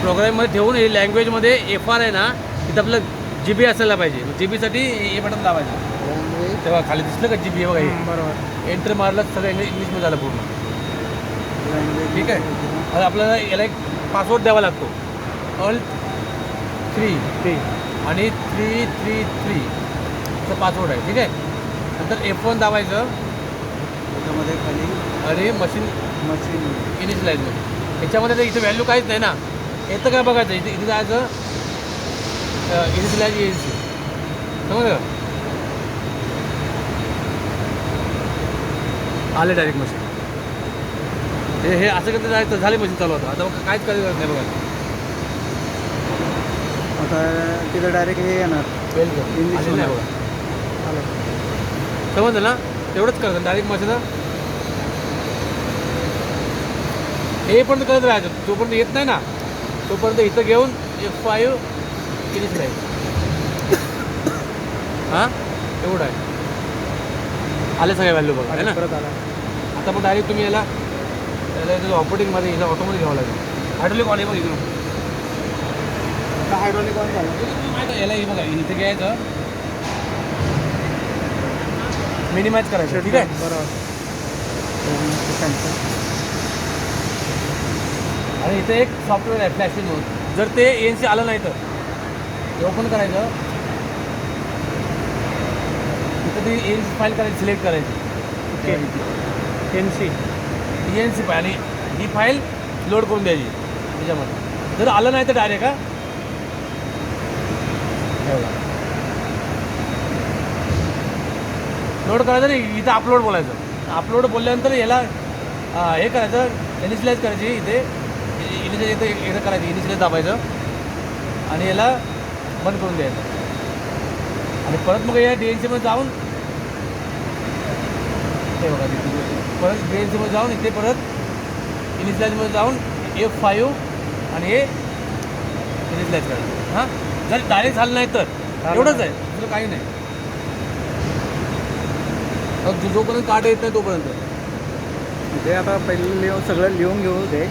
प्रोग्राममध्ये ठेवून हे लँग्वेजमध्ये FR आहे ना तिथं आपलं GB असायला पाहिजे. GB साठी हे बटन दाबायचं. तेव्हा खाली दिसलं का GB बघा हे बरोबर. एंटर मारलं सगळं इंग्लिशमध्ये झालं पूर्ण. ठीक आहे. आता आपल्याला याला एक पासवर्ड द्यावा लागतो. Alt3 आणि 333 चा पासवर्ड आहे. ठीक आहे. नंतर F1 दाबायचं. त्याच्यामध्ये खाली आणि मशीन इनिशियलाइजमध्ये याच्यामध्ये तर इथं व्हॅल्यू काहीच नाही ना. येतं काय बघायचं इथे जायचं इनिशियलाइज ENC समजलं. आले डायरेक्ट मशीन. हे असं करता जायचं झाले मशीन चालू होतं. आता काहीच करायचं नाही बघा. आता तिथं डायरेक्ट हे येणार वेलकम नाही बघा. समजलं ना. तेवढंच करायचं डायरेक्ट मशीन हे पण करत राहायचं. जोपर्यंत येत नाही ना तोपर्यंत इथं घेऊन F5 इनिशियलाइज. हां एवढं आहे. आले सगळ्या व्हॅल्यू बघा आहे ना. परत आला. आता पण डायरेक्ट तुम्ही याला ऑपरेटिंगमध्ये याला ऑटोमध्ये घ्यावं लागेल. हायड्रोलिक ऑन आहे बघ इकडून. हायड्रॉलिक ऑन झालं. याला हे बघा इथे घ्यायचं मिनिमाइज करायचं. ठीक आहे. बरोबर. आणि इथे एक सॉफ्टवेअर आहे फ्लॅशिंग मोड. जर ते ENC आलं नाही तर ते ओपन करायचं. इथं ती ENC फाईल करायची सिलेक्ट करायची. ENC फाईल आणि ही फाईल लोड करून द्यायची त्याच्यामध्ये. जर आलं नाही तर डायरेक्ट लोड करायचं नाही. इथं अपलोड बोलायचं. अपलोड बोलल्यानंतर याला हे करायचं इनिशियलाइज करायची. इथे इथं करायचं इनिशियलाइज दाबायचं आणि याला बंद करून द्यायचं. आणि परत मग या DNC मध्ये जाऊन ते बघा परत DNC मध्ये जाऊन इथे परत इनिशियलाइजमध्ये जाऊन F5 आणि हे इनिशियलाइज करायचं. हां जर डायरेक्ट झालं नाही तर एवढंच आहे. दुसरं काही नाही. जोपर्यंत कार्ड येत नाही तोपर्यंत ते आता पहिलं सगळं लिहून घेऊ दे.